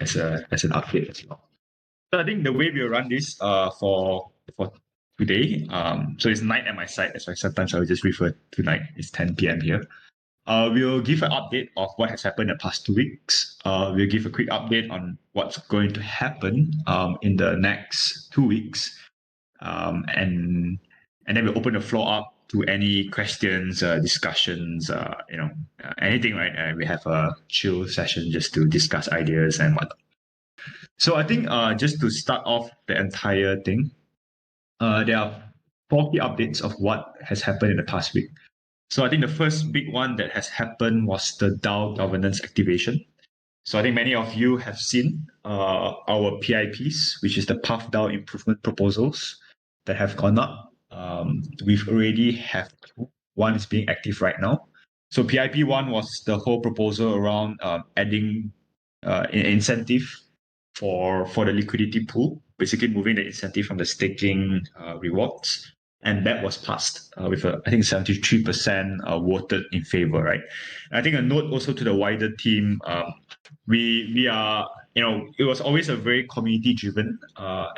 as an update as well. So I think the way we'll run this for today, so it's night at my side. That's why sometimes I'll just refer to night. It's 10 p.m. here. We'll give an update of what has happened in the past 2 weeks. We'll give a quick update on what's going to happen in the next 2 weeks. And then we'll open the floor up to any questions, discussions, anything, right? We have a chill session just to discuss ideas and whatnot. So I think just to start off the entire thing, there are 4 key updates of what has happened in the past week. So I think the first big one that has happened was the DAO governance activation. So I think many of you have seen our PIPs, which is the PathDAO improvement proposals that have gone up. We've already have 2. One is being active right now. So PIP 1 was the whole proposal around adding an incentive for the liquidity pool, basically moving the incentive from the staking rewards. And that was passed with, I think, 73% voted in favor, right? And I think a note also to the wider team, we are, it was always a very community-driven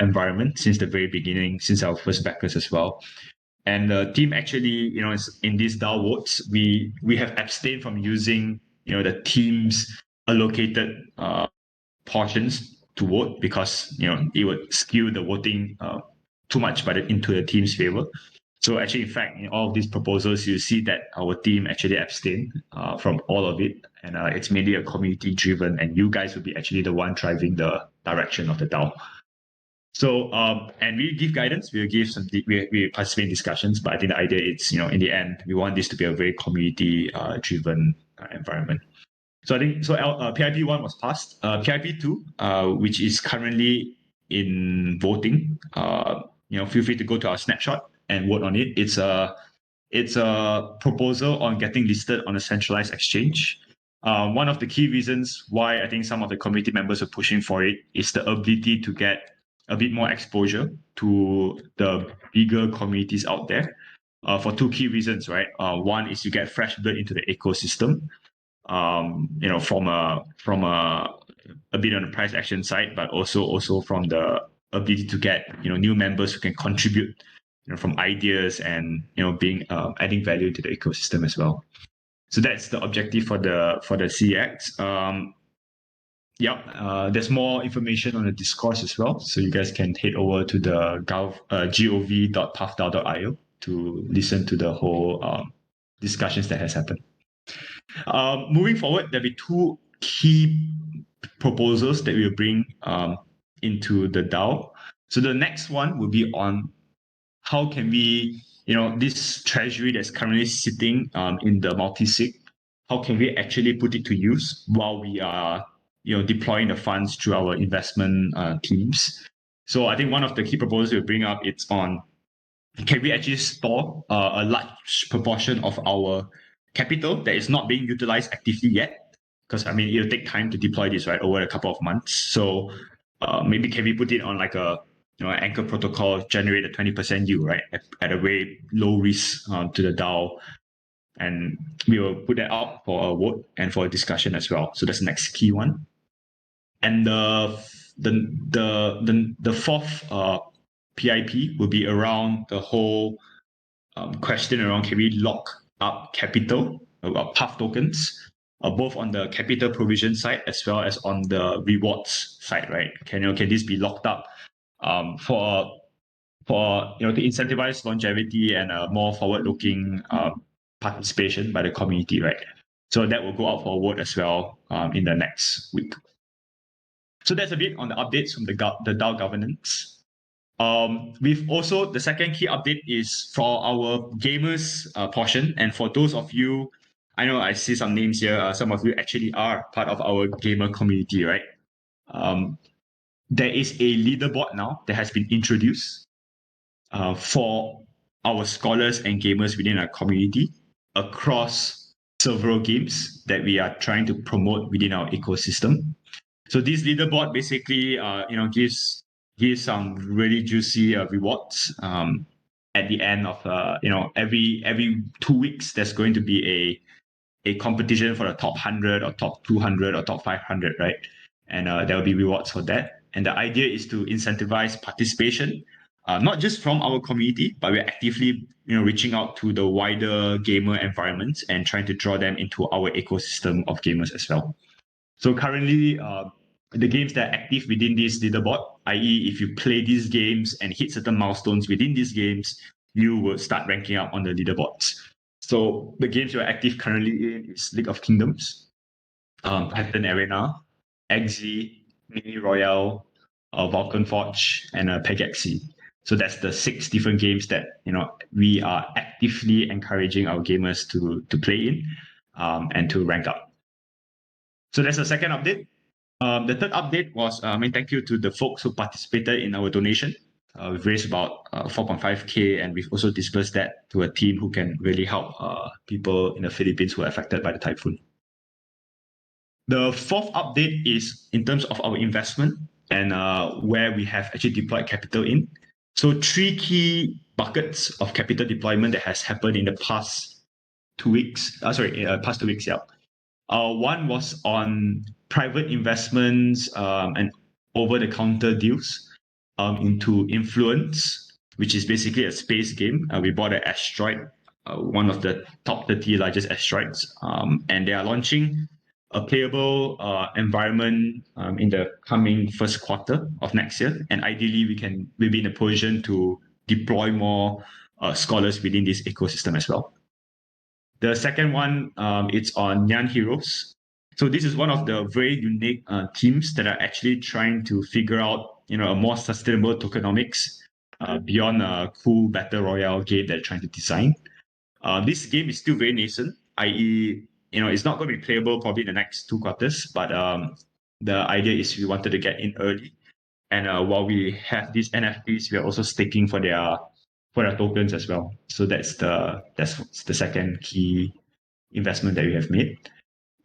environment since the very beginning, since our first backers as well. And the team actually, in these DAO votes, we have abstained from using, the team's allocated portions to vote because, it would skew the voting too much into the team's favor. So actually, in fact, in all of these proposals, you see that our team actually abstained from all of it. And it's mainly a community-driven, and you guys will be actually the one driving the direction of the DAO. So, and we give guidance, we'll give we participate in discussions, but I think the idea is, in the end, we want this to be a very community-driven environment. So I think, PIP 1 was passed. PIP 2, which is currently in voting, feel free to go to our snapshot and vote on it. It's a proposal on getting listed on a centralized exchange. One of the key reasons why I think some of the community members are pushing for it is the ability to get a bit more exposure to the bigger communities out there, for 2 key reasons, right? One is you get fresh blood into the ecosystem, from a bit on the price action side, but also from the ability to get new members who can contribute from ideas and being adding value to the ecosystem as well. So that's the objective for the CX. There's more information on the discourse as well, so you guys can head over to the gov.pathdao.io to listen to the whole discussions that has happened. Moving forward, there'll be 2 key proposals that we'll bring into the DAO. So the next one will be on how can we, this treasury that's currently sitting in the multi-sig, how can we actually put it to use while we are, deploying the funds through our investment teams. So I think one of the key proposals we'll bring up, it's on, can we actually store a large proportion of our capital that is not being utilized actively yet? Because it'll take time to deploy this, right, over a couple of months. So maybe can we put it on like a anchor protocol, generate a 20% yield, right, at a very low risk to the DAO, and we will put that out for a vote and for a discussion as well. So that's the next key one. And the 4th PIP will be around the whole question around, can we lock up capital about PATH tokens, both on the capital provision side as well as on the rewards side, right? Can this be locked up for to incentivize longevity and a more forward-looking participation by the community, right? So that will go out for a vote as well in the next week. So that's a bit on the updates from the DAO governance. We've also, the second key update is for our gamers portion. And for those of you, I know I see some names here, some of you actually are part of our gamer community, right? There is a leaderboard now that has been introduced for our scholars and gamers within our community across several games that we are trying to promote within our ecosystem. So this leaderboard basically, gives some really juicy rewards at the end of, every 2 weeks. There's going to be a competition for the top 100 or top 200 or top 500, right? and there will be rewards for that. And the idea is to incentivize participation, not just from our community, but we're actively reaching out to the wider gamer environment and trying to draw them into our ecosystem of gamers as well. So currently, the games that are active within this leaderboard, i.e., if you play these games and hit certain milestones within these games, you will start ranking up on the leaderboards. So the games you're active currently in is League of Kingdoms, Titan Arena, XZ, Mini Royale, Vulcan Forge, and Pegaxi. So that's the 6 different games that we are actively encouraging our gamers to play in and to rank up. So that's the second update. The third update was, thank you to the folks who participated in our donation. We've raised about 4.5K, and we've also dispersed that to a team who can really help people in the Philippines who are affected by the typhoon. The fourth update is in terms of our investment and where we have actually deployed capital in. So 3 key buckets of capital deployment that has happened in the past 2 weeks. Past 2 weeks, yeah. One was on private investments and over-the-counter deals into Influence, which is basically a space game. We bought an asteroid, one of the top 30 largest asteroids, and they are launching a playable environment in the coming first quarter of next year. And ideally, we'll be in a position to deploy more scholars within this ecosystem as well. The second one, it's on Nyan Heroes. So this is one of the very unique teams that are actually trying to figure out, a more sustainable tokenomics beyond a cool battle royale game they're trying to design. This game is still very nascent, i.e., it's not going to be playable probably in the next 2 quarters, but the idea is we wanted to get in early. And while we have these NFTs, we are also staking for their tokens as well. So that's the second key investment that we have made.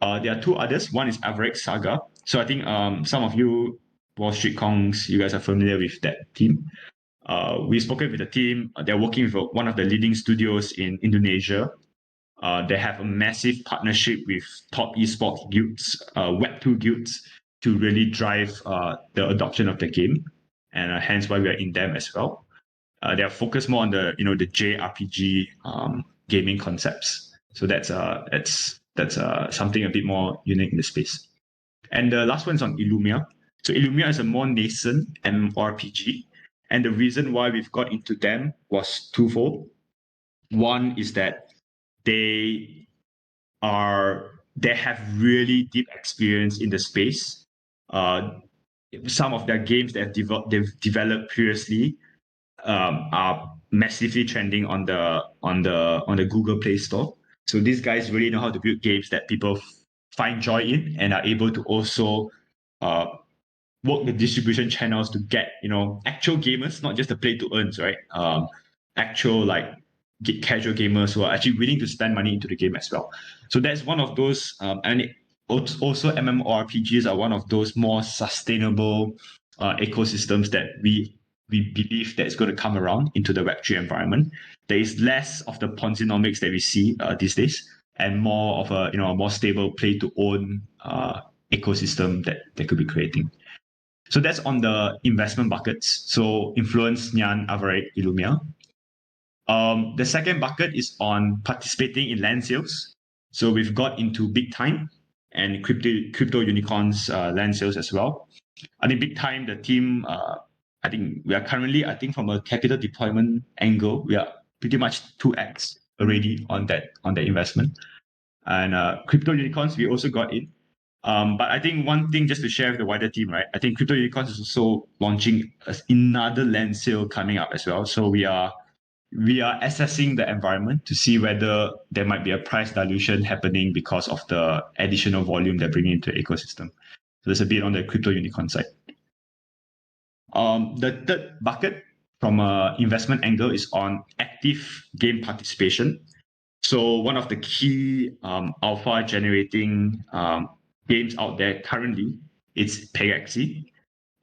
There are 2 others. One is Averick Saga. So I think some of you Wall Street Kongs, you guys are familiar with that team. We've spoken with the team. They're working with one of the leading studios in Indonesia. They have a massive partnership with top esports guilds, Web2 guilds, to really drive the adoption of the game, and hence why we are in them as well. They are focused more on the the JRPG gaming concepts. So that's something a bit more unique in the space. And the last one is on Illumia. So Illumia is a more nascent MMORPG, and the reason why we've got into them was twofold. One is that they have really deep experience in the space. Some of their games that they've developed previously are massively trending on the Google Play Store. So these guys really know how to build games that people find joy in and are able to also work the distribution channels to get actual gamers, not just the play to earns, right? Actual casual gamers who are actually willing to spend money into the game as well. So that's one of those, and also MMORPGs are one of those more sustainable ecosystems that we believe that is going to come around into the Web3 environment. There is less of the Ponzinomics that we see these days, and more of a more stable play to own ecosystem that they could be creating. So that's on the investment buckets. So Influence, Nyan, Averick, Illumia. The second bucket is on participating in land sales. So we've got into Big Time and crypto unicorns land sales as well. I think Big Time, the team, I think we are currently, from a capital deployment angle, we are pretty much 2x already on that investment. And crypto unicorns, we also got in. But I think one thing just to share with the wider team, right? I think crypto unicorns is also launching another land sale coming up as well. So we are assessing the environment to see whether there might be a price dilution happening because of the additional volume they're bringing into the ecosystem. So there's a bit on the crypto unicorn side. The third bucket from an investment angle is on active game participation. So one of the key alpha generating games out there currently is Pegaxi,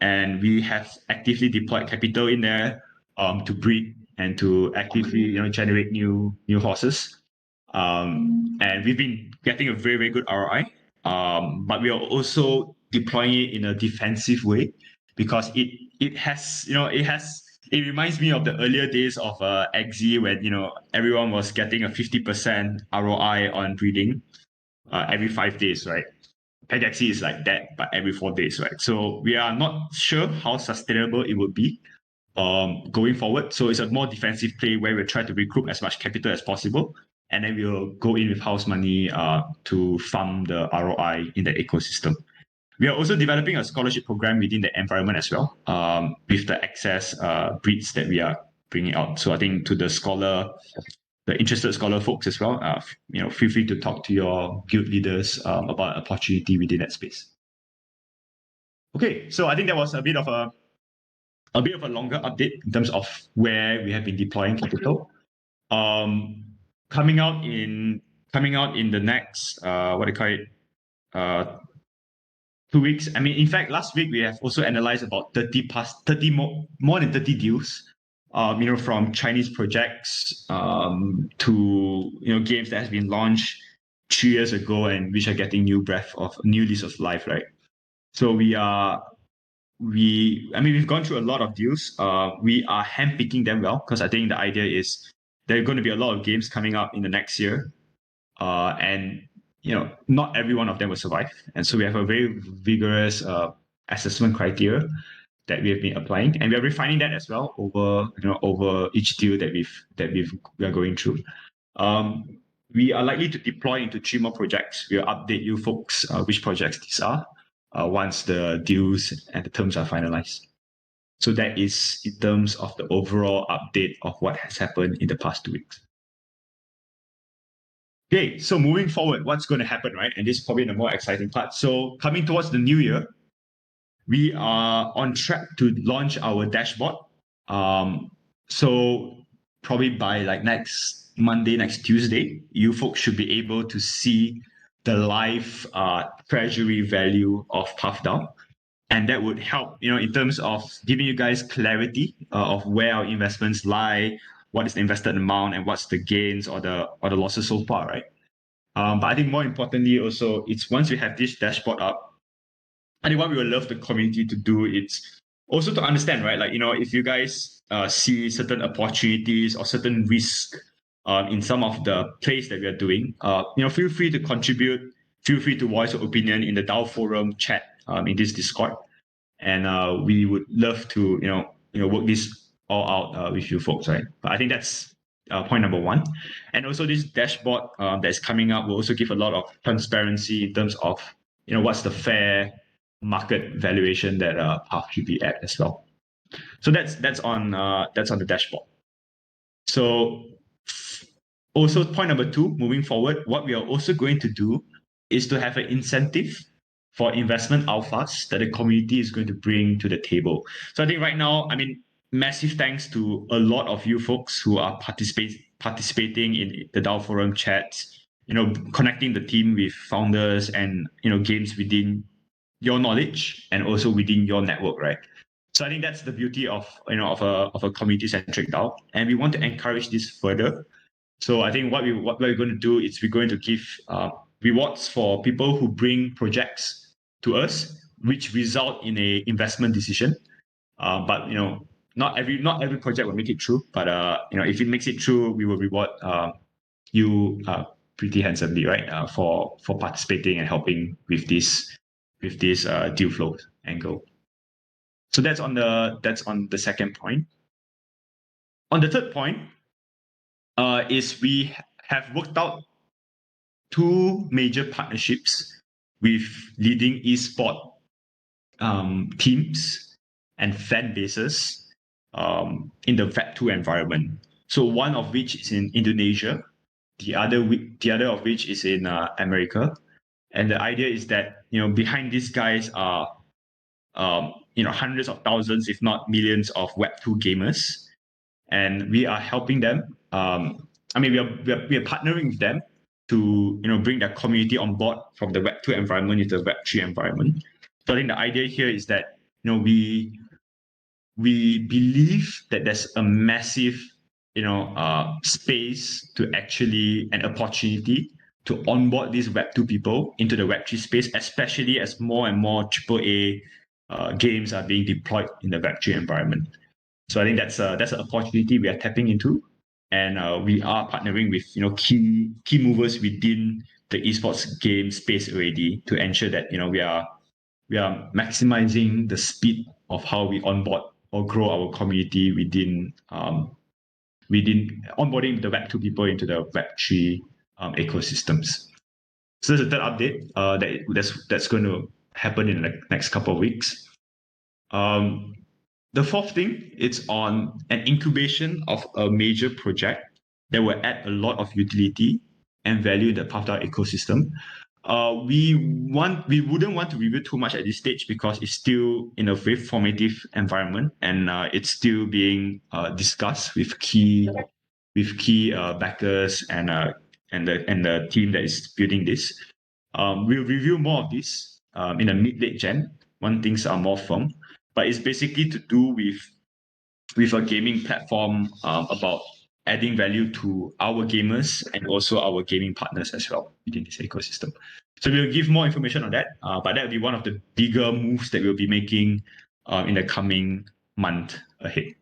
and we have actively deployed capital in there to breed and to actively generate new horses. And we've been getting a very, very good ROI. But we are also deploying it in a defensive way, because it reminds me of the earlier days of XZ, when everyone was getting a 50% ROI on breeding every 5 days, right? PathDAO is like that, but every 4 days, right? So we are not sure how sustainable it would be going forward. So it's a more defensive play where we try to recruit as much capital as possible, and then we'll go in with house money to fund the ROI in the ecosystem. We are also developing a scholarship program within the environment as well, with the excess breeds that we are bringing out. So I think to the interested scholar folks as well, feel free to talk to your guild leaders about opportunity within that space. Okay, so I think that was a bit of a longer update in terms of where we have been deploying capital. Coming out in the next 2 weeks. I mean, in fact, last week we have also analyzed about 30 more than 30 deals. From Chinese projects to games that has been launched 3 years ago and which are getting new lease of life, right? So we've gone through a lot of deals. We are handpicking them well, because I think the idea is there are going to be a lot of games coming up in the next year, and not every one of them will survive. And so we have a very vigorous assessment criteria that we have been applying, and we are refining that as well over each deal that we are going through. We are likely to deploy into 3 more projects. We'll update you folks which projects these are once the deals and the terms are finalized. So that is in terms of the overall update of what has happened in the past 2 weeks. Okay, so moving forward, what's going to happen, right? And this is probably the more exciting part. So coming towards the new year, we are on track to launch our dashboard. So probably by like next Monday, next Tuesday, you folks should be able to see the live treasury value of PathDAO. And that would help, in terms of giving you guys clarity of where our investments lie, what is the invested amount, and what's the gains or the losses so far, right? But I think more importantly, also, it's once we have this dashboard up, I think what we would love the community to do is also to understand, right? Like, if you guys see certain opportunities or certain risk in some of the plays that we are doing, feel free to contribute. Feel free to voice your opinion in the DAO forum chat in this Discord, and we would love to work this all out with you folks, right? But I think that's point number 1. And also this dashboard that's coming up will also give a lot of transparency in terms of what's the fair market valuation that Path should be at as well. So that's on the dashboard. So also point number 2, moving forward, what we are also going to do is to have an incentive for investment alphas that the community is going to bring to the table. So I think right now, massive thanks to a lot of you folks who are participating in the DAO forum chats, connecting the team with founders and games within your knowledge and also within your network, right? So I think that's the beauty of a community-centric DAO, and we want to encourage this further. So I think what we're going to do is we're going to give rewards for people who bring projects to us, which result in a investment decision. But not every project will make it through. But if it makes it through, we will reward you pretty handsomely, right? For participating and helping with this deal flow angle. So that's on the second point. On the third point, is we have worked out 2 major partnerships with leading esport teams and fan bases in the Web2 environment. So one of which is in Indonesia, the other of which is in America. And the idea is that behind these guys are hundreds of thousands, if not millions, of Web2 gamers, and we are helping them. We are partnering with them to bring their community on board from the Web2 environment into the Web3 environment. So I think the idea here is that we believe that there's a massive space to actually an opportunity to onboard these Web2 people into the Web3 space, especially as more and more AAA games are being deployed in the Web3 environment. So I think that's an opportunity we are tapping into, and we are partnering with key movers within the esports game space already to ensure that we are maximizing the speed of how we onboard or grow our community within onboarding the Web2 people into the Web3 ecosystems. So that's the third update that's going to happen in the next couple of weeks. The fourth thing, it's on an incubation of a major project that will add a lot of utility and value in the PathDAO ecosystem. We wouldn't want to reveal too much at this stage because it's still in a very formative environment, and it's still being discussed with key backers and the team that is building this. We'll review more of this in the mid-late Jan when things are more firm. But it's basically to do with a gaming platform about adding value to our gamers and also our gaming partners as well within this ecosystem. So we'll give more information on that, but that will be one of the bigger moves that we'll be making in the coming month ahead.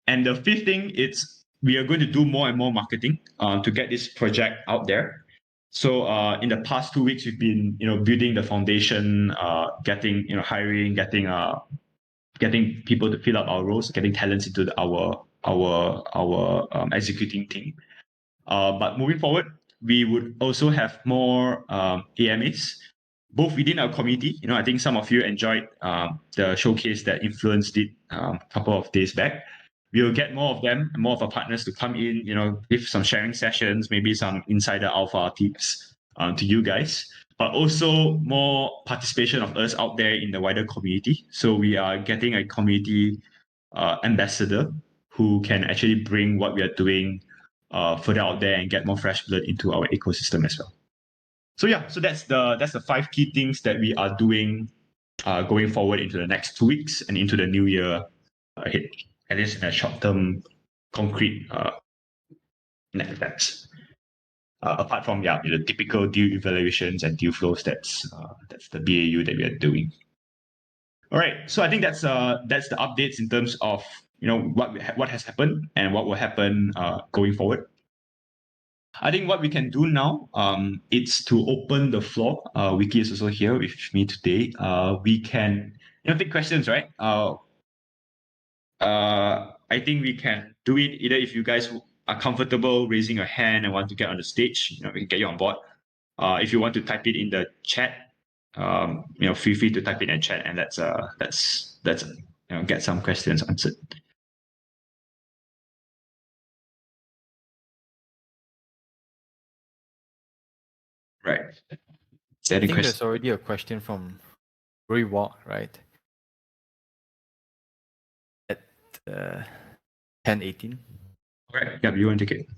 And the fifth thing is we are going to do more and more marketing to get this project out there. So in the past 2 weeks, we've been building the foundation, getting hiring, getting people to fill up our roles, getting talents into our executing team. But moving forward, we would also have more AMAs, both within our community. I think some of you enjoyed the showcase that Influence did a couple of days back. We'll get more of them, more of our partners to come in, give some sharing sessions, maybe some insider alpha tips to you guys, but also more participation of us out there in the wider community. So we are getting a community ambassador who can actually bring what we are doing further out there and get more fresh blood into our ecosystem as well. So yeah, so that's the 5 key things that we are doing going forward into the next 2 weeks and into the new year ahead. At least in a short-term, concrete next steps. Apart from the typical deal evaluations and deal flows, that's the BAU that we are doing. All right, so I think that's the updates in terms of what has happened and what will happen going forward. I think what we can do now, it's to open the floor. Wiki is also here with me today. We can take questions, right? I think we can do it either if you guys are comfortable raising your hand and want to get on the stage, we can get you on board. If you want to type it in the chat, feel free to type it in the chat and let's get some questions answered. Right. I think there's already a question from Roy Walk, right? At 10:18. Okay. Yeah, you want to take it?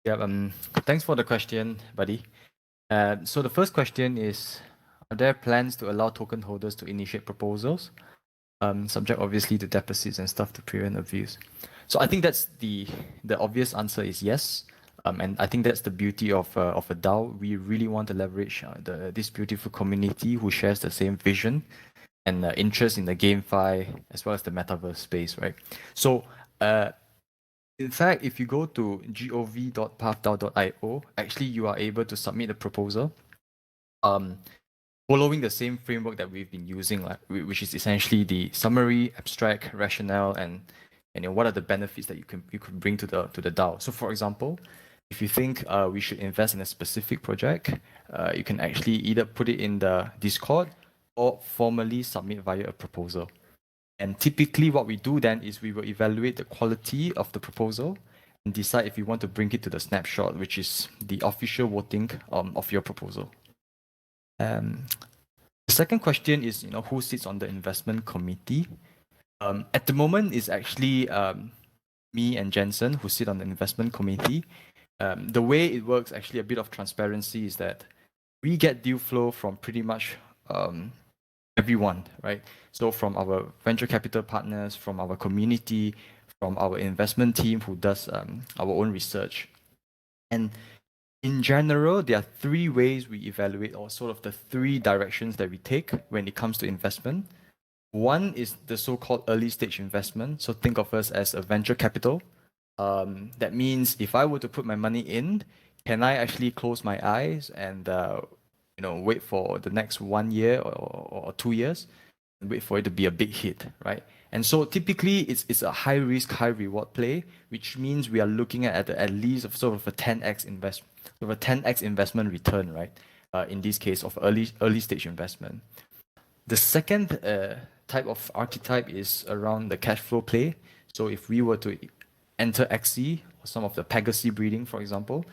Yeah. Thanks for the question, buddy. So the first question is: are there plans to allow token holders to initiate proposals? Subject obviously to deposits and stuff to prevent abuse. So I think that's the obvious answer is yes. And I think that's the beauty of a DAO. We really want to leverage this beautiful community who shares the same vision and interest in the GameFi as well as the metaverse space, right? So, in fact, if you go to gov.pathdao.io, actually you are able to submit a proposal, following the same framework that we've been using, which is essentially the summary, abstract, rationale, and what are the benefits that you could bring to the DAO. So, for example, if you think we should invest in a specific project, you can actually either put it in the Discord or formally submit via a proposal. And typically what we do then is we will evaluate the quality of the proposal and decide if we want to bring it to the snapshot, which is the official voting of your proposal. The second question is, who sits on the investment committee? At the moment, it's actually me and Jensen who sit on the investment committee. The way it works, actually, a bit of transparency is that we get deal flow from pretty much everyone, right? So from our venture capital partners, from our community, from our investment team who does our own research. And In general, there are three ways we evaluate, or sort of the three directions that we take when it comes to investment. One is the so-called early stage investment. So think of us as a venture capital. That means if I were to put my money in, can I actually close my eyes and wait for the next 1 year or 2 years and wait for it to be a big hit, right? And so typically it's a high risk, high reward play, which means we are looking at least of sort of a 10x investment return, right? In this case of early stage investment. The second type of archetype is around the cash flow play. So if we were to enter XC or some of the Pegasus breeding, for example,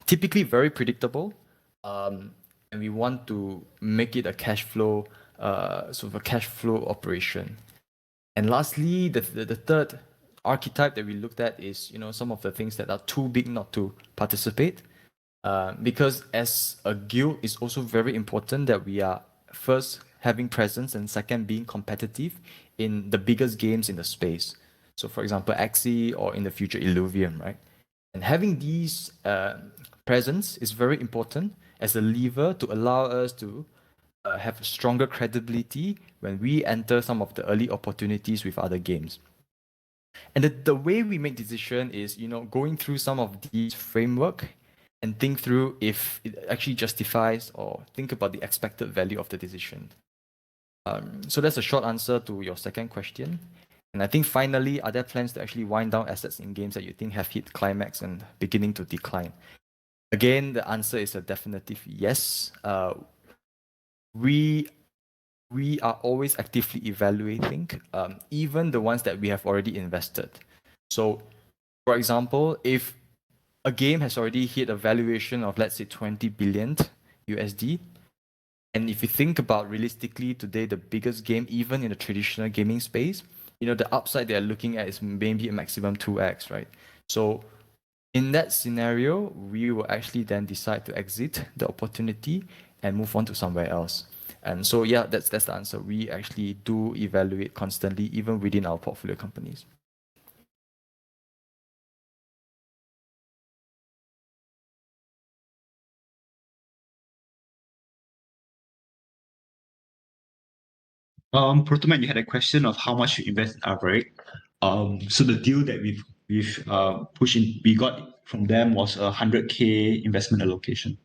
typically very predictable, and we want to make it a cash flow, sort of a cash flow operation. And lastly, the third archetype that we looked at is some of the things that are too big not to participate. Because as a guild, it's also very important that we are first having presence and second being competitive in the biggest games in the space. So for example, Axie or in the future Illuvium, right? And having these presence is very important as a lever to allow us to have stronger credibility when we enter some of the early opportunities with other games. And the way we make decision is, going through some of these framework and think through if it actually justifies or think about the expected value of the decision. So that's a short answer to your second question. And I think finally, are there plans to actually wind down assets in games that you think have hit climax and beginning to decline? Again, the answer is a definitive yes. We are always actively evaluating, even the ones that we have already invested. So, for example, if a game has already hit a valuation of, let's say, 20 billion USD, and if you think about realistically today, the biggest game, even in the traditional gaming space, the upside they're looking at is maybe a maximum 2x, right? So in that scenario, we will actually then decide to exit the opportunity and move on to somewhere else. And so, yeah, that's the answer. We actually do evaluate constantly, even within our portfolio companies. Protoman, you had a question of how much you invest in Arborate. So the deal that we've pushed in, we got from them was a 100K investment allocation.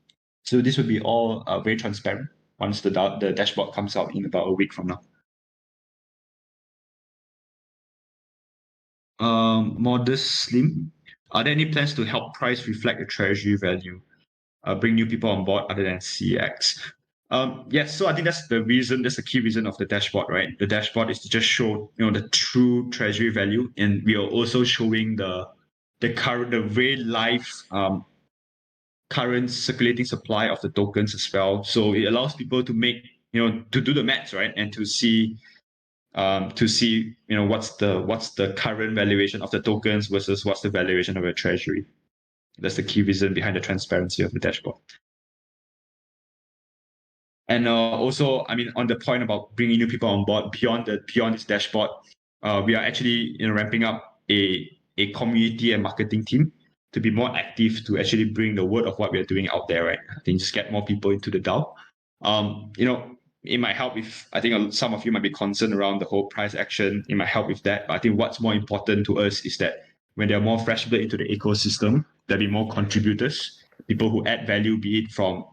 So this would be all very transparent once the dashboard comes out in about a week from now. Modest Slim, are there any plans to help price reflect the treasury value? Bring new people on board other than CX? Yes, so I think that's the reason, that's the key reason of the dashboard, right? The dashboard is to just show, the true treasury value, and we are also showing the very live current circulating supply of the tokens as well. So it allows people to make, to do the maths, right? And to see what's the current valuation of the tokens versus what's the valuation of a treasury. That's the key reason behind the transparency of the dashboard. And also, I mean, on the point about bringing new people on board beyond this dashboard, we are actually ramping up a community and marketing team to be more active to actually bring the word of what we are doing out there, right? I think just get more people into the DAO. It might help if I think some of you might be concerned around the whole price action. It might help with that. But I think what's more important to us is that when there are more fresh blood into the ecosystem, there'll be more contributors, people who add value, be it from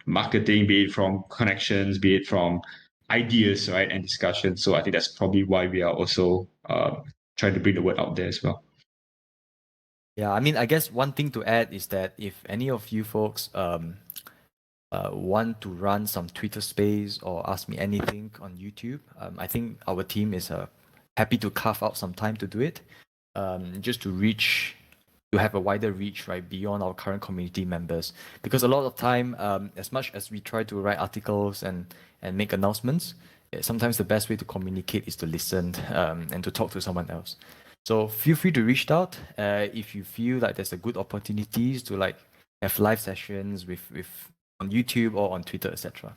marketing, be it from connections, be it from ideas, right, and discussion. So I think that's probably why we are also trying to bring the word out there as well. Yeah, I mean, I guess one thing to add is that if any of you folks want to run some Twitter space or ask me anything on YouTube, I think our team is happy to carve out some time to do it, just to have a wider reach, right, beyond our current community members. Because a lot of time, as much as we try to write articles and make announcements, sometimes the best way to communicate is to listen and to talk to someone else. So feel free to reach out if you feel like there's a good opportunities to like have live sessions with on YouTube or on Twitter, etc.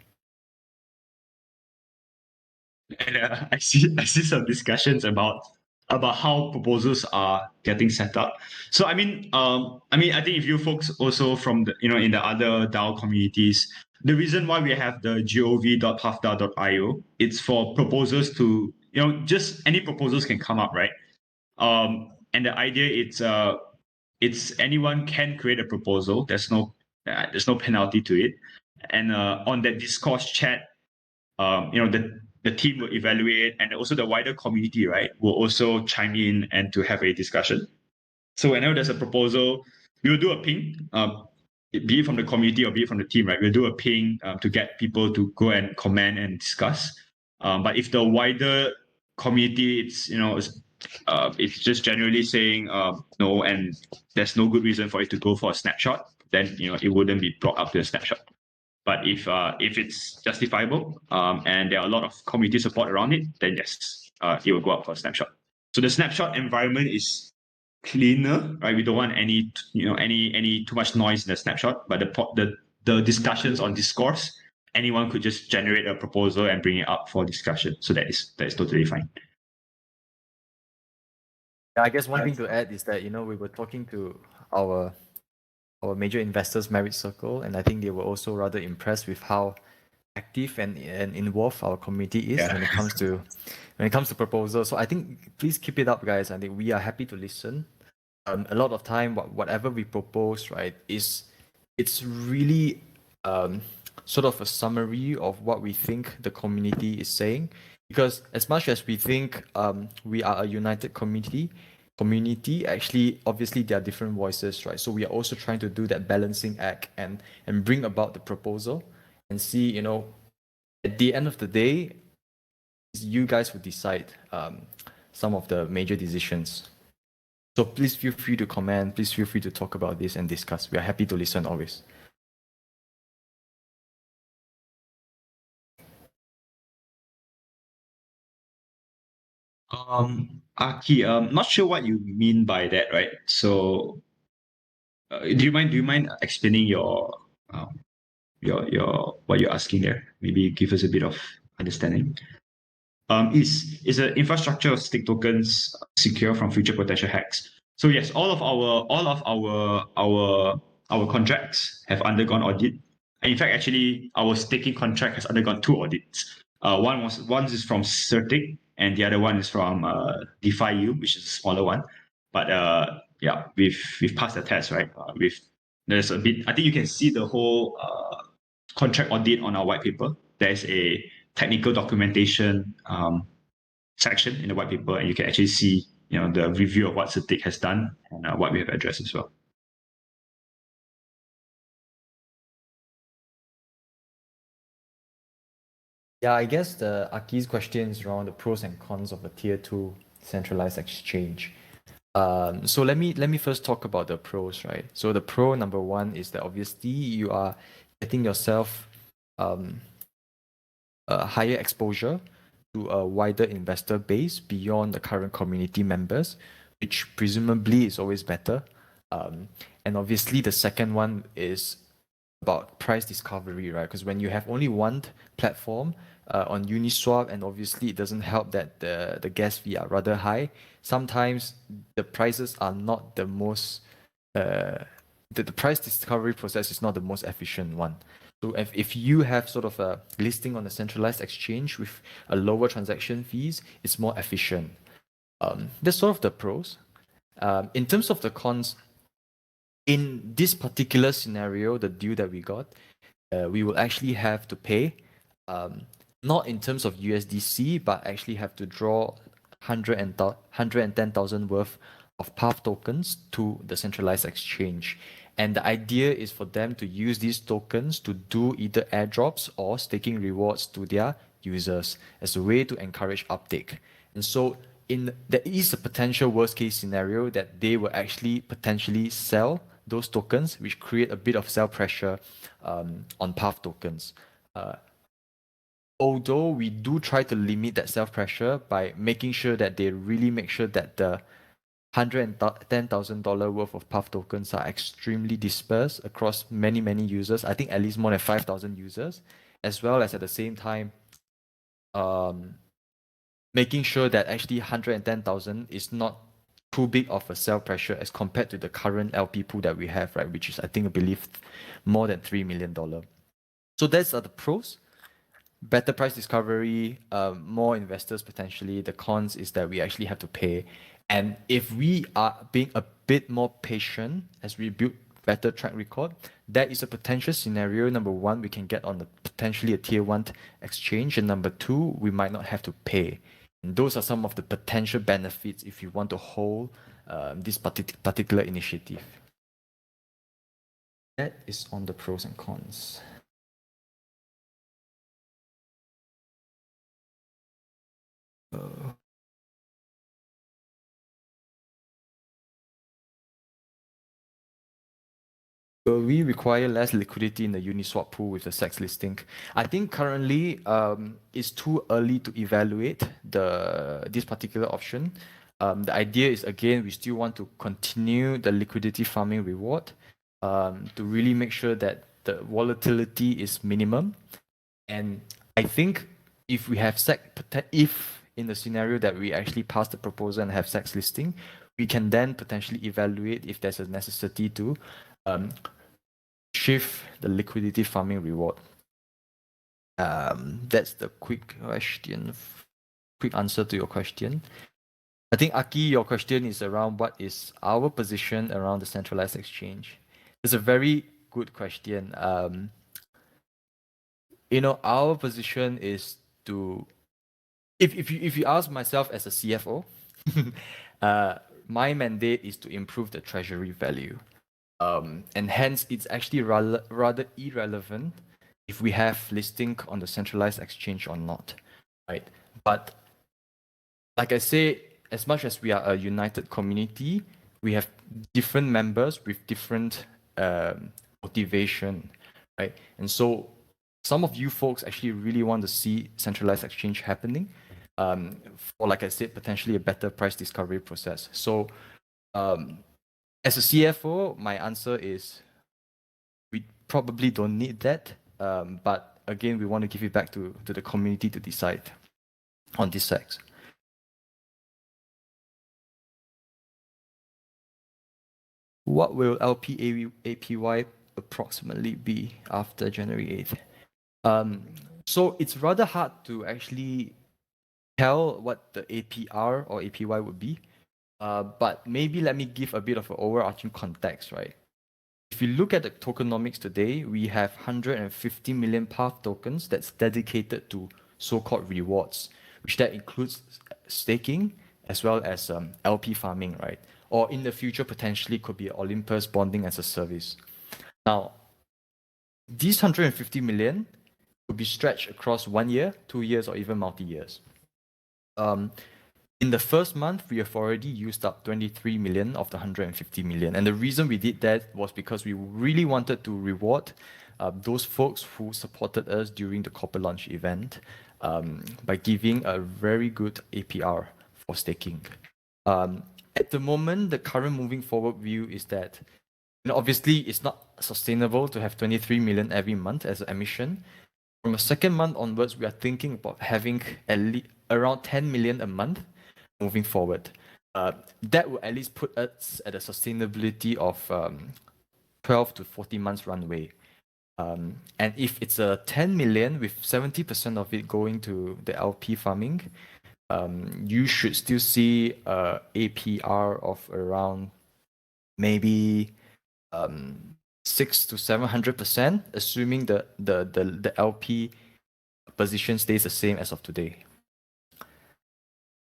And I see some discussions about about how proposals are getting set up. So I think if you folks also from the in the other DAO communities, the reason why we have the gov.pathdao.io, it's for proposals to just any proposals can come up, right? And the idea it's anyone can create a proposal. There's no penalty to it, and on that discourse chat, the team will evaluate, and also the wider community, right, will also chime in and to have a discussion. So whenever there's a proposal, we will do a ping, be it from the community or be it from the team, right? We'll do a ping to get people to go and comment and discuss. But if the wider community, it's just generally saying no, and there's no good reason for it to go for a snapshot, then it wouldn't be brought up to a snapshot. But if it's justifiable and there are a lot of community support around it, then yes, it will go up for a snapshot. So the snapshot environment is cleaner, right? We don't want any too much noise in the snapshot. But the discussions on discourse, anyone could just generate a proposal and bring it up for discussion. So that is totally fine. Yeah, I guess one thing to add is that we were talking to our major investors merit circle, and I think they were also rather impressed with how active and involved our community is when it comes to proposals. So I think please keep it up, guys. I think we are happy to listen. A lot of time, whatever we propose, right, it's really sort of a summary of what we think the community is saying. Because as much as we think we are a united community, actually, obviously, there are different voices, right? So we are also trying to do that balancing act and bring about the proposal and see, at the end of the day, you guys will decide some of the major decisions. So please feel free to comment. Please feel free to talk about this and discuss. We are happy to listen always. Aki, not sure what you mean by that, right? So, do you mind explaining your what you're asking there? Maybe give us a bit of understanding. Is the infrastructure of stake tokens secure from future potential hacks? So yes, all of our contracts have undergone audit. In fact, actually, our staking contract has undergone 2 audits. One is from Circulating, and the other one is from DeFi, which is a smaller one. But yeah, we've passed the test, right? There's a bit. I think you can see the whole contract audit on our white paper. There's a technical documentation section in the white paper, and you can actually see the review of what Circulating has done and what we have addressed as well. Yeah, I guess the Aki's question is around the pros and cons of a tier 2 centralized exchange. So let me first talk about the pros, right? So the pro number 1 is that obviously you are getting yourself a higher exposure to a wider investor base beyond the current community members, which presumably is always better. And obviously the second one is about price discovery, right? Because when you have only one platform on Uniswap, and obviously it doesn't help that the gas fee are rather high, sometimes the prices are not the most the price discovery process is not the most efficient one. So if you have sort of a listing on a centralized exchange with a lower transaction fees, it's more efficient. That's sort of the pros. In terms of the cons, in this particular scenario, the deal that we got, we will actually have to pay, not in terms of USDC, but actually have to draw 110,000 worth of PathDAO tokens to the centralized exchange. And the idea is for them to use these tokens to do either airdrops or staking rewards to their users as a way to encourage uptake. And so there is a potential worst case scenario that they will actually potentially sell those tokens, which create a bit of sell pressure on PathDAO tokens. Although we do try to limit that sell pressure by making sure that they really make sure that the $110,000 worth of PathDAO tokens are extremely dispersed across many users. I think at least more than 5,000 users, as well as at the same time making sure that actually 110,000 is not too big of a sell pressure as compared to the current LP pool that we have, right? Which is, I believe, more than $3 million. So that's the pros. Better price discovery, more investors potentially. The cons is that we actually have to pay. And if we are being a bit more patient as we build better track record, that is a potential scenario. Number one, we can get on the potentially a tier one exchange. And number two, we might not have to pay. And those are some of the potential benefits if you want to hold this particular initiative. That is on the pros and cons. Will we require less liquidity in the Uniswap pool with the SEX listing? I think currently it's too early to evaluate this particular option. The idea is, again, we still want to continue the liquidity farming reward to really make sure that the volatility is minimum. And I think if we have if in the scenario that we actually pass the proposal and have SEX listing, we can then potentially evaluate if there's a necessity to shift the liquidity farming reward. That's the quick answer to your question. I think, Aki, your question is around what is our position around the centralized exchange. It's a very good question. Our position is to, if you ask myself as a CFO, my mandate is to improve the treasury value. And hence, it's actually rather irrelevant if we have listing on the centralized exchange or not, right? But like I say, as much as we are a united community, we have different members with different motivation, right? And so some of you folks actually really want to see centralized exchange happening, for, like I said, potentially a better price discovery process. So as a CFO, my answer is we probably don't need that. But again, we want to give it back to the community to decide on this sex. What will LP APY approximately be after January 8th? So it's rather hard to actually tell what the APR or APY would be. But maybe let me give a bit of an overarching context, right? If you look at the tokenomics today, we have 150 million Path tokens that's dedicated to so-called rewards, which that includes staking as well as LP farming, right? Or in the future, potentially could be Olympus bonding as a service. Now, these 150 million could be stretched across 1 year, 2 years, or even multi-years. In the first month, we have already used up 23 million of the 150 million. And the reason we did that was because we really wanted to reward those folks who supported us during the corporate launch event by giving a very good APR for staking. At the moment, the current moving forward view is that obviously it's not sustainable to have 23 million every month as an emission. From a second month onwards, we are thinking about having at least around 10 million a month moving forward. That will at least put us at a sustainability of 12 to 40 months runway. And if it's a 10 million with 70% of it going to the LP farming, you should still see a APR of around maybe 600 to 700%, assuming the LP position stays the same as of today.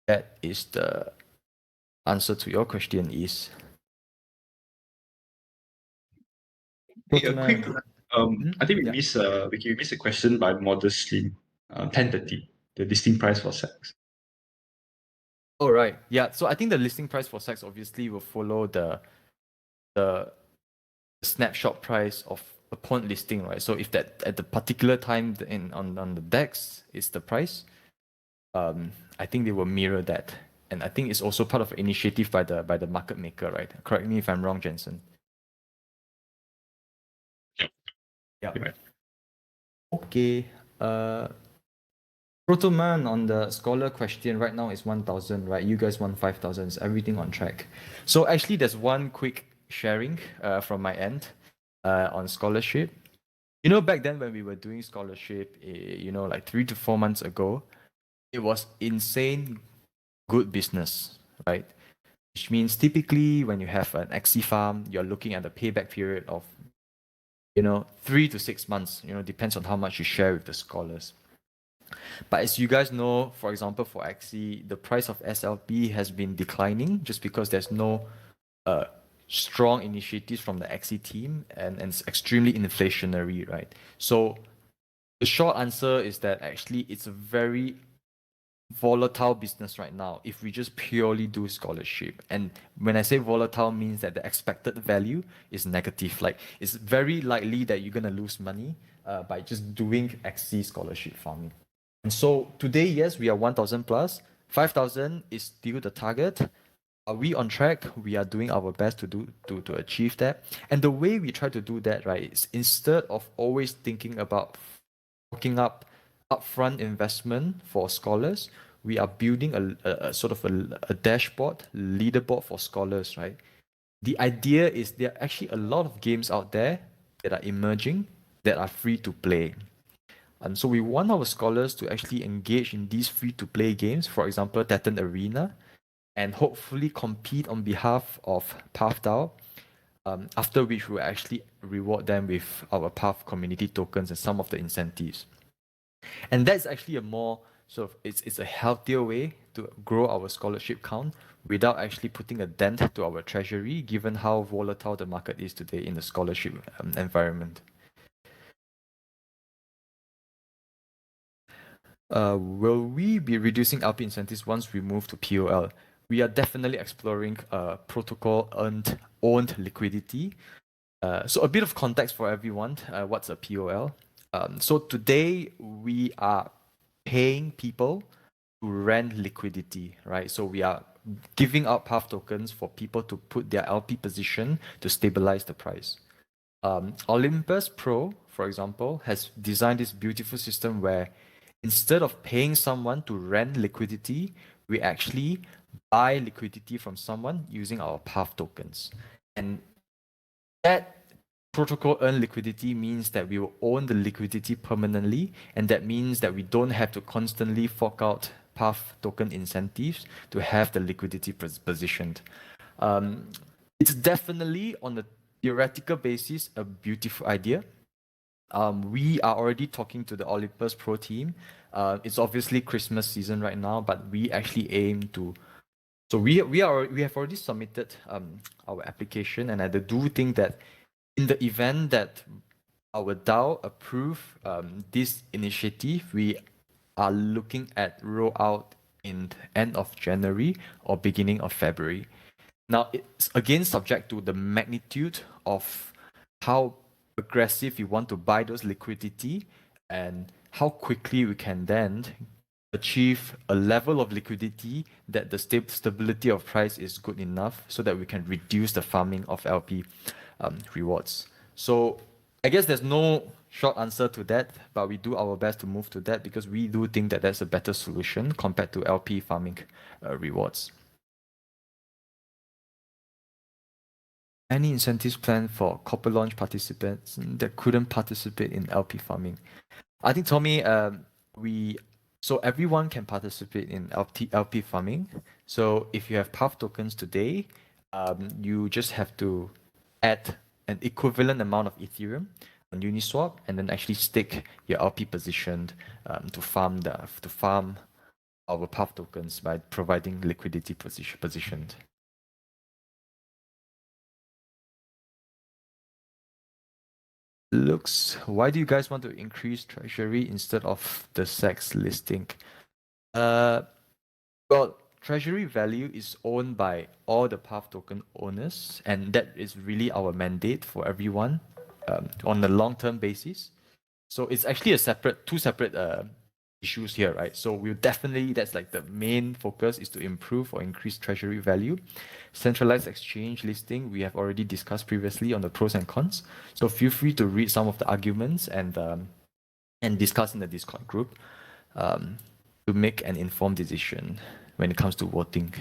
That is the answer to your question. Is a quick, I think we missed a question by Modest Slim, 1030, the listing price for SEX. Oh, right. Yeah. So I think the listing price for SEX obviously will follow the snapshot price of upon listing, right? So if that at the particular time on the DEX is the price, I think they will mirror that. And I think it's also part of an initiative by the market maker, right? Correct me if I'm wrong, Jensen. Yep. Yeah. Right. Okay. Protoman on the scholar question right now is 1,000, right? You guys want 5,000. Is everything on track? So actually, there's one quick sharing from my end on scholarship. You know, back then when we were doing scholarship, like 3 to 4 months ago, it was insane good business, right? Which means typically when you have an XC farm, you're looking at a payback period of, 3 to 6 months, depends on how much you share with the scholars. But as you guys know, for example, for XC, the price of SLP has been declining just because there's no strong initiatives from the XC team and it's extremely inflationary, right? So the short answer is that actually it's a very volatile business right now if we just purely do scholarship. And when I say volatile means that the expected value is negative. Like it's very likely that you're gonna lose money by just doing XC scholarship farming. And so today, yes, we are 1,000 plus. 5,000 is still the target. Are we on track? We are doing our best to achieve that. And the way we try to do that, right, is instead of always thinking about forking up upfront investment for scholars, we are building a sort of a dashboard, leaderboard for scholars, right? The idea is there are actually a lot of games out there that are emerging that are free to play. And so we want our scholars to actually engage in these free-to-play games, for example, Titan Arena, and hopefully compete on behalf of PathDAO, after which we'll actually reward them with our Path community tokens and some of the incentives. And that's actually a more sort of, it's a healthier way to grow our scholarship count without actually putting a dent to our treasury, given how volatile the market is today in the scholarship environment. Will we be reducing LP incentives once we move to POL? We are definitely exploring protocol owned liquidity. So a bit of context for everyone. What's a POL? So today we are paying people to rent liquidity, right? So we are giving out Path tokens for people to put their LP position to stabilize the price. Olympus Pro, for example, has designed this beautiful system where instead of paying someone to rent liquidity, we actually buy liquidity from someone using our Path tokens. And that protocol earned liquidity means that we will own the liquidity permanently, and that means that we don't have to constantly fork out Path token incentives to have the liquidity positioned. It's definitely on a theoretical basis a beautiful idea. We are already talking to the Olympus Pro team. It's obviously Christmas season right now, but we actually aim to. So we have already submitted our application, and I do think that in the event that our DAO approve this initiative, we are looking at rollout in the end of January or beginning of February. Now it's again subject to the magnitude of how aggressive we want to buy those liquidity and how quickly we can then achieve a level of liquidity that the stability of price is good enough so that we can reduce the farming of LP rewards. So I guess there's no short answer to that, but we do our best to move to that because we do think that that's a better solution compared to LP farming rewards. Any incentives planned for copper launch participants that couldn't participate in LP farming? I think, Tommy, so everyone can participate in LP farming. So if you have Path tokens today, you just have to add an equivalent amount of Ethereum on Uniswap and then actually stake your LP position to farm our Path tokens by providing liquidity positioned. Why do you guys want to increase Treasury instead of the SEX listing? Well, Treasury value is owned by all the Path token owners, and that is really our mandate for everyone on a long-term basis. So it's actually two separate issues here, right? So we'll definitely, that's like the main focus is to improve or increase Treasury value. Centralized exchange listing, we have already discussed previously on the pros and cons. So feel free to read some of the arguments and discuss in the Discord group. to make an informed decision when it comes to voting.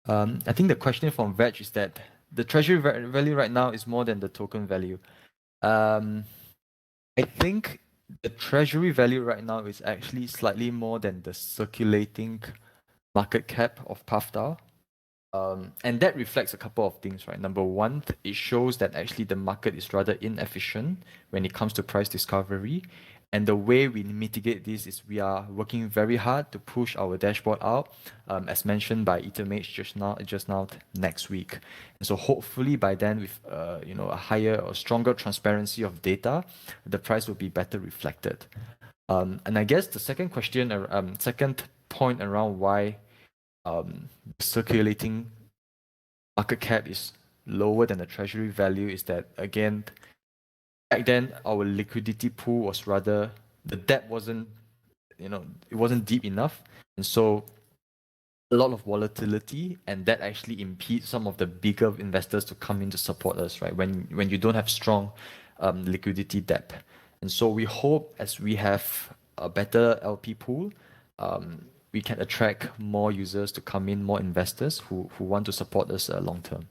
I think the question from Veg is that the treasury value right now is more than the token value. I think the treasury value right now is actually slightly more than the circulating market cap of PathDAO. And that reflects a couple of things, right? Number one, it shows that actually the market is rather inefficient when it comes to price discovery. And the way we mitigate this is we are working very hard to push our dashboard out, as mentioned by EtherMage just now next week. And so hopefully by then, with a higher or stronger transparency of data, the price will be better reflected. And I guess the second point around why circulating market cap is lower than the treasury value is that, again, back then our liquidity pool was rather, the debt wasn't, it wasn't deep enough, and so a lot of volatility, and that actually impedes some of the bigger investors to come in to support us, right? When you don't have strong liquidity depth. And so we hope as we have a better LP pool, we can attract more users to come in, more investors who want to support us long term.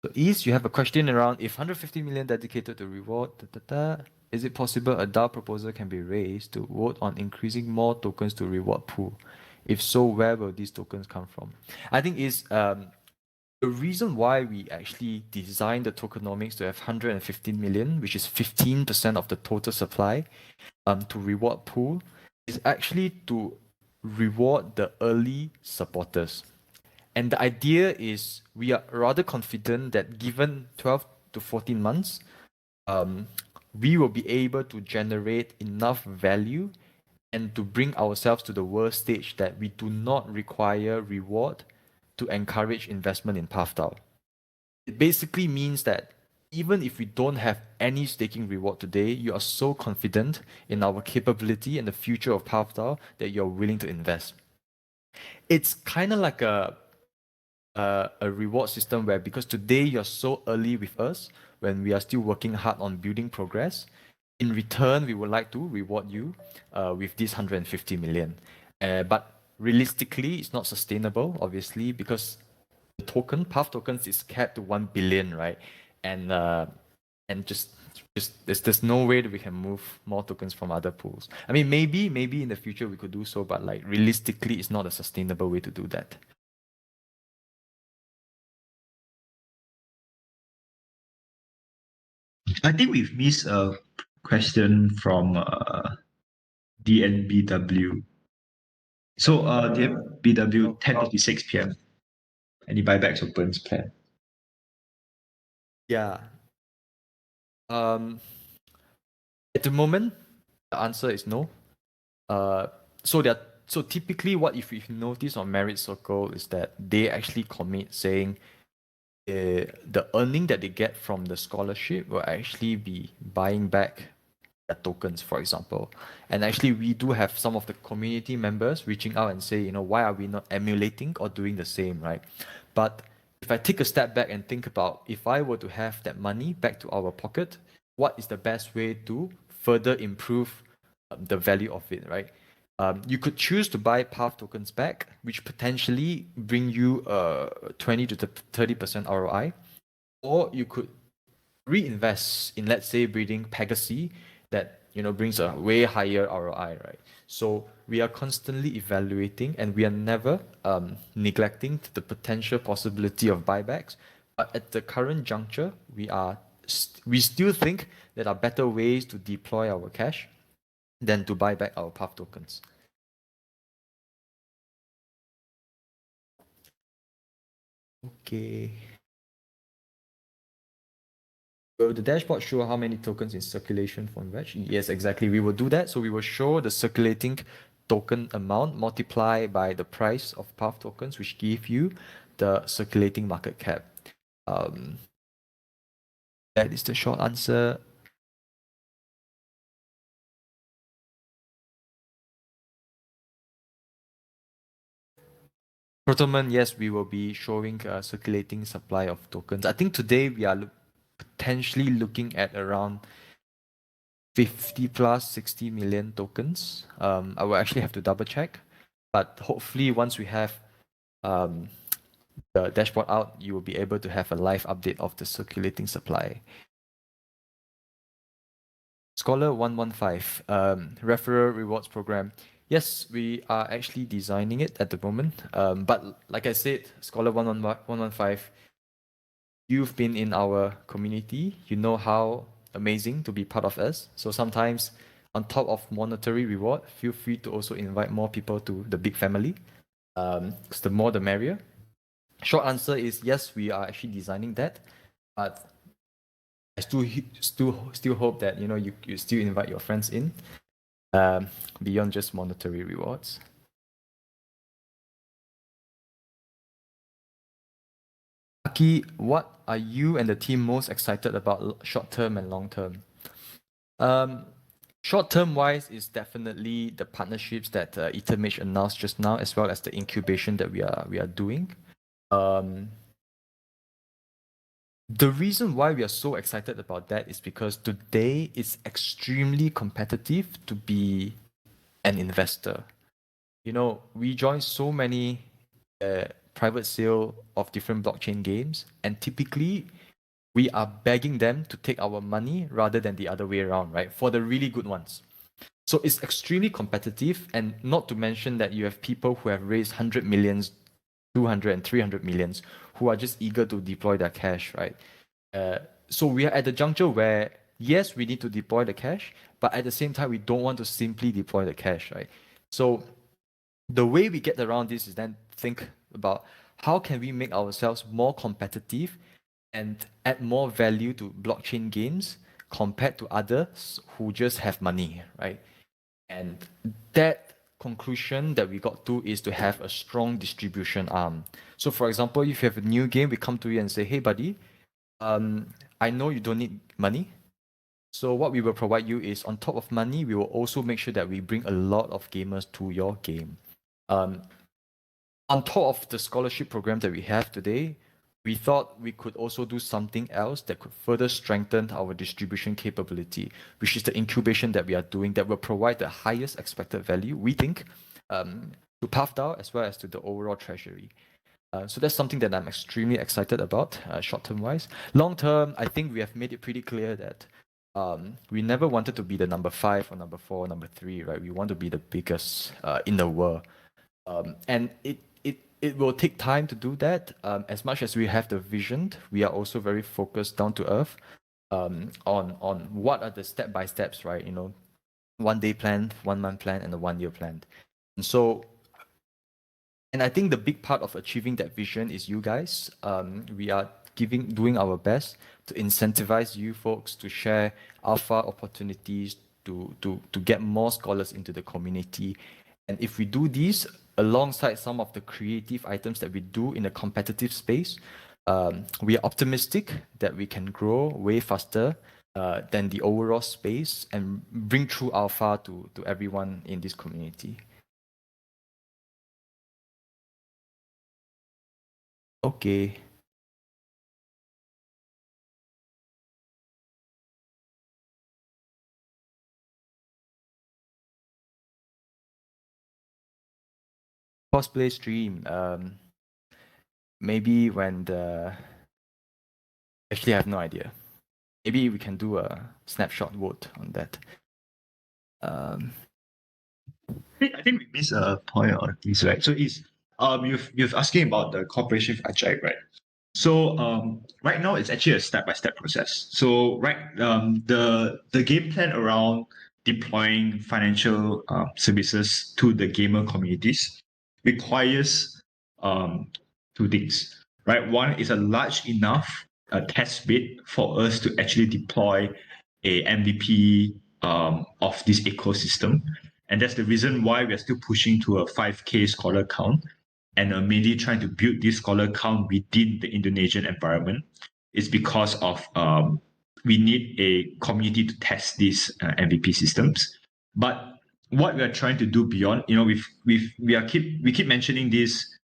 So East, you have a question around if 150 million dedicated to reward, is it possible a DAO proposal can be raised to vote on increasing more tokens to reward pool? If so, where will these tokens come from? I think is the reason why we actually designed the tokenomics to have 115 million, which is 15% of the total supply, to reward pool, is actually to reward the early supporters. And the idea is we are rather confident that given 12 to 14 months, we will be able to generate enough value and to bring ourselves to the worst stage that we do not require reward to encourage investment in PathDAO. It basically means that even if we don't have any staking reward today, you are so confident in our capability and the future of PathDAO that you're willing to invest. It's kind of like a reward system where, because today you're so early with us when we are still working hard on building progress, in return, we would like to reward you with this 150 million. But realistically, it's not sustainable, obviously, because the token, Path tokens, is capped to 1 billion, right? And just there's no way that we can move more tokens from other pools. I mean, maybe in the future we could do so, but like realistically, it's not a sustainable way to do that. I think we've missed a question from DNBW. So DNBW 10:56 p.m. Any buybacks or burns plan? Yeah. At the moment, the answer is no. So typically, what if you notice on Merit Circle is that they actually commit saying the earning that they get from the scholarship will actually be buying back their tokens, for example. And actually, we do have some of the community members reaching out and say, why are we not emulating or doing the same, right? But if I take a step back and think about if I were to have that money back to our pocket, what is the best way to further improve the value of it, right? You could choose to buy Path tokens back, which potentially bring you 20 to 30% ROI, or you could reinvest in, let's say, breeding Pegasi that brings a way higher ROI, right? So we are constantly evaluating, and we are never neglecting the potential possibility of buybacks. But at the current juncture, we still think there are better ways to deploy our cash than to buy back our Path tokens. Okay. Will the dashboard show how many tokens in circulation from Reg? Yes, exactly. We will do that. So we will show the circulating token amount multiplied by the price of Path tokens, which give you the circulating market cap. That is the short answer. Protoman, yes, we will be showing circulating supply of tokens. I think today we are potentially looking at around 50 plus 60 million tokens. I will actually have to double check, but hopefully once we have um, the dashboard out, you will be able to have a live update of the circulating supply. Scholar 115, referral rewards program. Yes, we are actually designing it at the moment. But like I said, Scholar 115, you've been in our community. You know how amazing to be part of us. So sometimes, on top of monetary reward, feel free to also invite more people to the big family. Because the more the merrier. Short answer is yes, we are actually designing that, but I still hope that you still invite your friends in, beyond just monetary rewards. Aki, what are you and the team most excited about short term and long term? Short term wise is definitely the partnerships that Ethermage announced just now, as well as the incubation that we are doing. The reason why we are so excited about that is because today it's extremely competitive to be an investor. We join so many private sale of different blockchain games, and typically we are begging them to take our money rather than the other way around, right? For the really good ones. So it's extremely competitive, and not to mention that you have people who have raised 100 millions, 200 and 300 millions who are just eager to deploy their cash, right? So we are at the juncture where, yes, we need to deploy the cash, but at the same time, we don't want to simply deploy the cash, right? So the way we get around this is then think about how can we make ourselves more competitive and add more value to blockchain games compared to others who just have money, right? And that conclusion that we got to is to have a strong distribution arm. So for example, if you have a new game, we come to you and say, hey buddy, I know you don't need money. So what we will provide you is, on top of money, we will also make sure that we bring a lot of gamers to your game. On top of the scholarship program that we have today, we thought we could also do something else that could further strengthen our distribution capability, which is the incubation that we are doing that will provide the highest expected value, we think, to PathDAO as well as to the overall treasury. So that's something that I'm extremely excited about, short-term wise. Long-term, I think we have made it pretty clear that we never wanted to be the number 5 or number 4 or number 3, right? We want to be the biggest in the world. And it will take time to do that. As much as we have the vision, we are also very focused down to earth on what are the step-by-steps, right? 1 day plan, 1 month plan, and a 1 year plan. And I think the big part of achieving that vision is you guys. We are doing our best to incentivize you folks to share alpha opportunities to get more scholars into the community. And if we do these alongside some of the creative items that we do in a competitive space, we are optimistic that we can grow way faster than the overall space and bring true alpha to everyone in this community. Okay. Cosplay stream. Maybe when actually I have no idea. Maybe we can do a snapshot vote on that. I think we missed a point on this, right? So it's you've asking about the cooperation with Ajay, right? So right now it's actually a step-by-step process. So the game plan around deploying financial services to the gamer communities requires two things, right? One is a large enough test bed for us to actually deploy a MVP of this ecosystem, and that's the reason why we are still pushing to a 5K scholar count and are mainly trying to build this scholar count within the Indonesian environment. Is because of we need a community to test these MVP systems. But what we are trying to do beyond, we keep mentioning this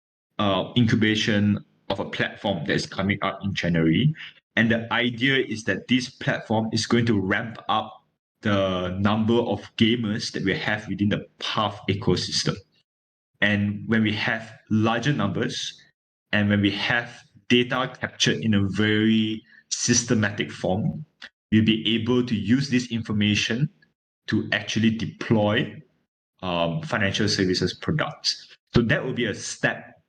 incubation of a platform that is coming up in January. And the idea is that this platform is going to ramp up the number of gamers that we have within the Path ecosystem. And when we have larger numbers and when we have data captured in a very systematic form, we'll be able to use this information to actually deploy financial services products. So that will be a step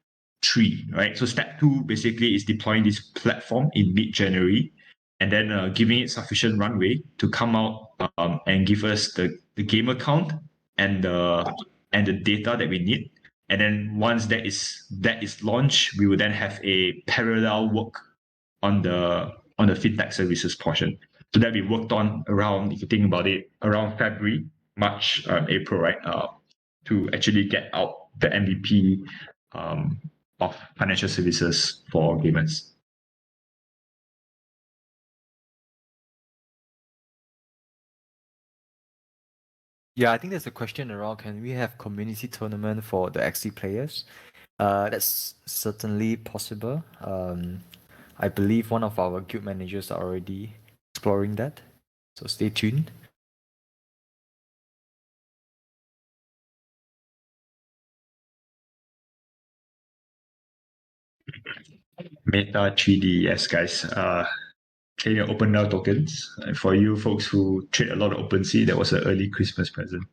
3, right? So step 2 basically is deploying this platform in mid-January and then giving it sufficient runway to come out and give us the game account and the data that we need. And then once that is launched, we will then have a parallel work on the fintech services portion. So that we worked on around, if you think about it, around February, March, April, right? To actually get out the MVP of financial services for gamers. Yeah, I think there's a question around, can we have community tournament for the XC players? That's certainly possible. I believe one of our guild managers are already exploring that. So stay tuned. Meta 3D, yes, guys. Can you open now tokens? For you folks who trade a lot of OpenSea, that was an early Christmas present.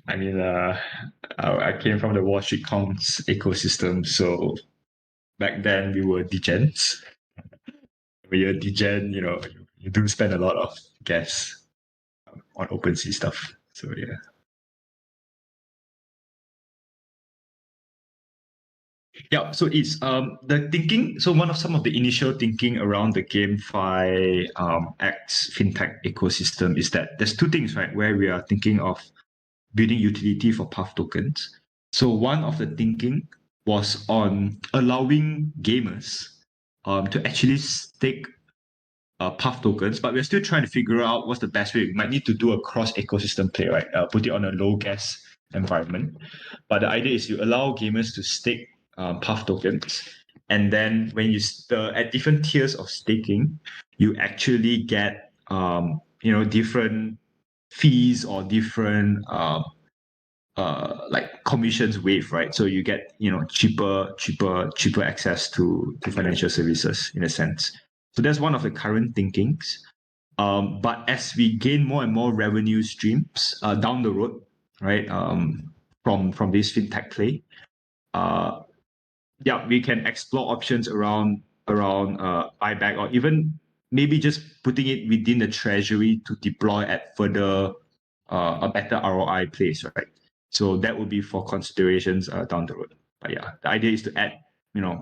I mean, I came from the Wall Street Comms ecosystem, so back then we were degens. When you're a degen, you do spend a lot of gas on OpenSea stuff. So yeah. Yeah, so it's the thinking. So some of the initial thinking around the GameFi X fintech ecosystem is that there's two things, right? Where we are thinking of building utility for Path tokens. So one of the thinking was on allowing gamers to actually stake Path tokens, but we're still trying to figure out what's the best way. We might need to do a cross ecosystem play, right? Put it on a low gas environment. But the idea is you allow gamers to stake Path tokens, and then when at different tiers of staking, you actually get different fees or different like commissions waived, right? So you get cheaper access to financial services in a sense. So that's one of the current thinkings. But as we gain more and more revenue streams down the road, right, from this fintech play, yeah, we can explore options around buyback or even maybe just putting it within the treasury to deploy at further a better ROI place, right? So that would be for considerations down the road. But yeah, the idea is to add,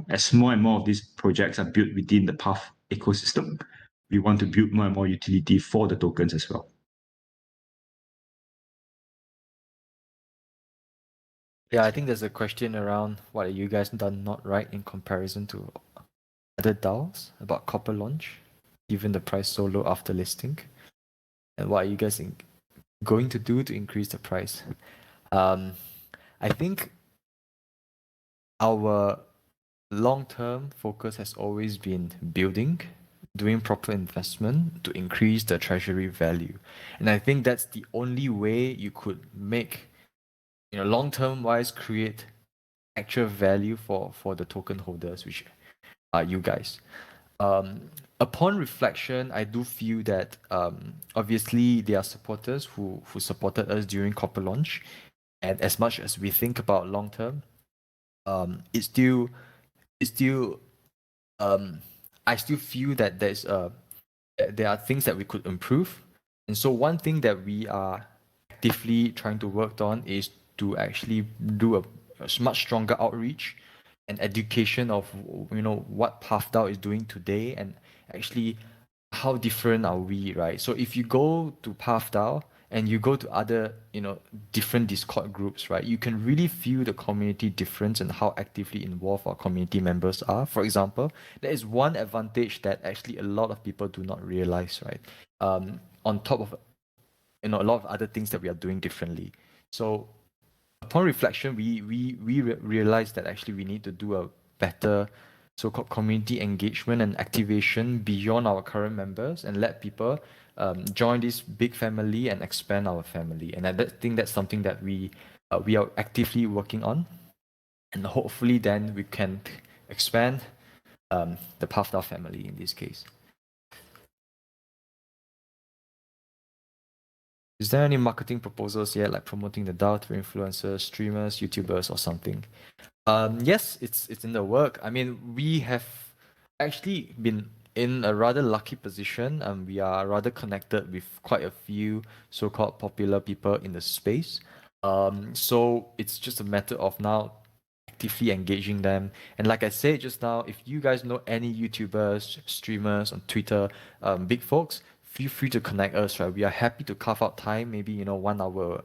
as more and more of these projects are built within the Path ecosystem, we want to build more and more utility for the tokens as well. Yeah, I think there's a question around what are you guys done not right in comparison to other DAOs about Copper launch, given the price so low after listing, and what are you guys going to do to increase the price? I think our long-term focus has always been building, doing proper investment to increase the treasury value, and I think that's the only way you could make, long-term wise, create actual value for the token holders, which are you guys. Upon reflection, I do feel that obviously there are supporters who supported us during Copper launch, and as much as we think about long term, it's still I still feel that there are things that we could improve, and so one thing that we are actively trying to work on is to actually do a much stronger outreach and education of what PathDAO is doing today, and actually how different are we, right? So if you go to PathDAO and you go to other, different Discord groups, right, you can really feel the community difference and how actively involved our community members are. For example, there is one advantage that actually a lot of people do not realize, right? On top of a lot of other things that we are doing differently. So upon reflection, we realized that actually we need to do a better so-called community engagement and activation beyond our current members and let people join this big family and expand our family. And I think that's something that we are actively working on, and hopefully then we can expand the PathDAO family in this case. Is there any marketing proposals yet, like promoting the DAO through influencers, streamers, YouTubers, or something? Yes, it's in the work. I mean, we have actually been in a rather lucky position. We are rather connected with quite a few so-called popular people in the space. So it's just a matter of now actively engaging them. And like I said just now, if you guys know any YouTubers, streamers on Twitter, big folks, feel free to connect us, right? We are happy to carve out time, maybe 1 hour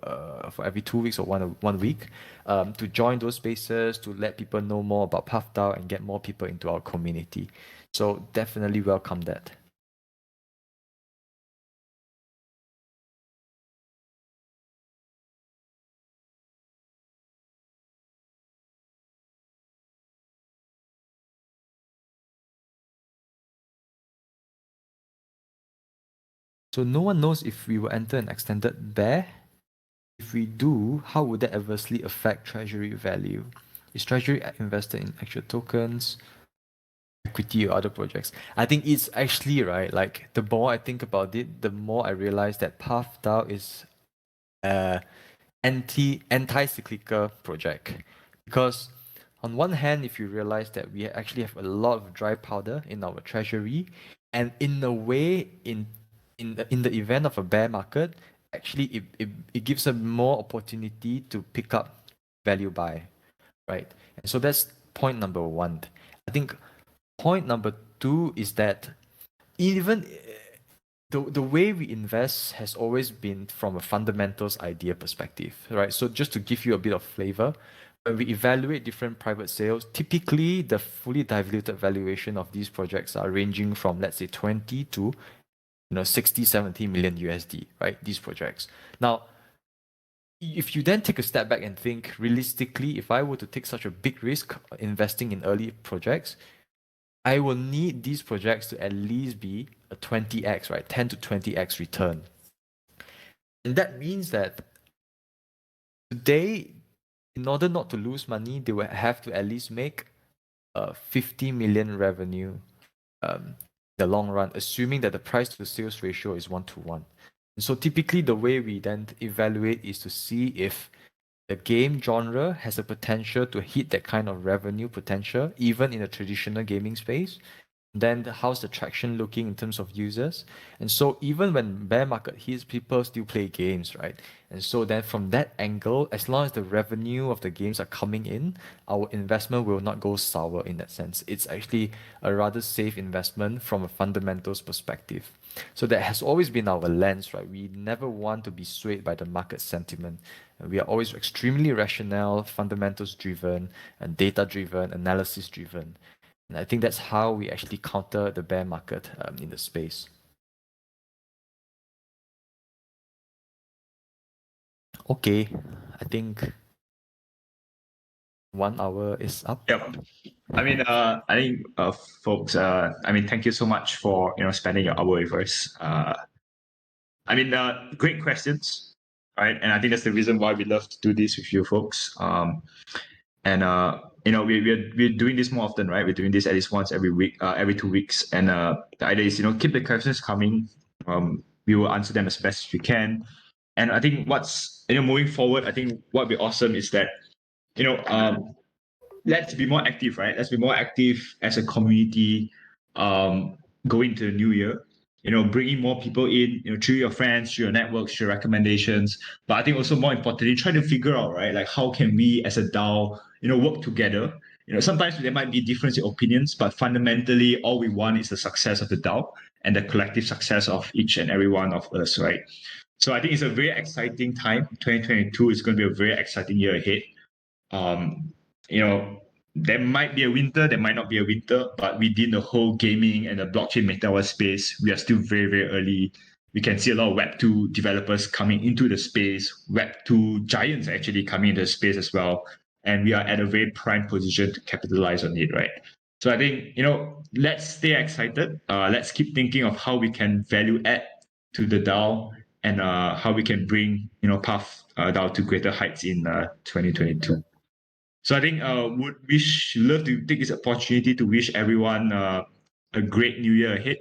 for every 2 weeks or one week, to join those spaces, to let people know more about PathDAO and get more people into our community. So definitely welcome that. So no one knows if we will enter an extended bear. If we do, how would that adversely affect Treasury value? Is Treasury invested in actual tokens, equity, or other projects? I think it's actually, right, like the more I think about it, the more I realize that PathDAO is a anti-cyclical project. Because on one hand, if you realize that we actually have a lot of dry powder in our treasury, and in a way, in the event of a bear market, actually it gives us more opportunity to pick up value buy, right? And so that's point number one. I think point number two is that even the way we invest has always been from a fundamentals idea perspective, right? So just to give you a bit of flavor, when we evaluate different private sales, typically the fully diluted valuation of these projects are ranging from, let's say, 20 to 60, 70 million USD, right? These projects. Now, if you then take a step back and think realistically, if I were to take such a big risk investing in early projects, I will need these projects to at least be a 20x, right? 10 to 20x return. And that means that today, in order not to lose money, they will have to at least make 50 million revenue the long run, assuming that the price to sales ratio is 1:1. And so typically the way we then evaluate is to see if the game genre has a potential to hit that kind of revenue potential, even in a traditional gaming space. Then how's the traction looking in terms of users? And so even when bear market hits, people still play games, right? And so then from that angle, as long as the revenue of the games are coming in, our investment will not go sour in that sense. It's actually a rather safe investment from a fundamentals perspective. So that has always been our lens, right? We never want to be swayed by the market sentiment. We are always extremely rational, fundamentals driven, and data driven, analysis driven. And I think that's how we actually counter the bear market in the space. Okay, I think 1 hour is up. Yep. I mean, I think, folks, thank you so much for spending your hour with us. Great questions, right? And I think that's the reason why we love to do this with you folks. We're doing this more often, right? We're doing this at least once every week, every 2 weeks. And the idea is, keep the questions coming. We will answer them as best as we can. And I think what's, moving forward, I think what would be awesome is that, let's be more active, right? Let's be more active as a community, going into the new year. Bringing more people in, through your friends, through your networks, through your recommendations. But I think also more importantly, try to figure out, right, like how can we as a DAO, work together. Sometimes there might be difference in opinions, but fundamentally, all we want is the success of the DAO and the collective success of each and every one of us, right? So I think it's a very exciting time. 2022 is going to be a very exciting year ahead. Um, you know, there might be a winter, there might not be a winter, but within the whole gaming and the blockchain metaverse space, we are still very, very early. We can see a lot of Web2 developers coming into the space, Web2 giants actually coming into the space as well. And we are at a very prime position to capitalize on it, right? So I think, let's stay excited. Let's keep thinking of how we can value add to the DAO and how we can bring, PathDAO to greater heights in 2022. So I think would love to take this opportunity to wish everyone a great new year ahead.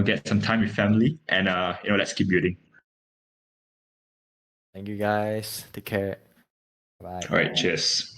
Get some time with family and let's keep building. Thank you guys. Take care. Bye. All right, cheers.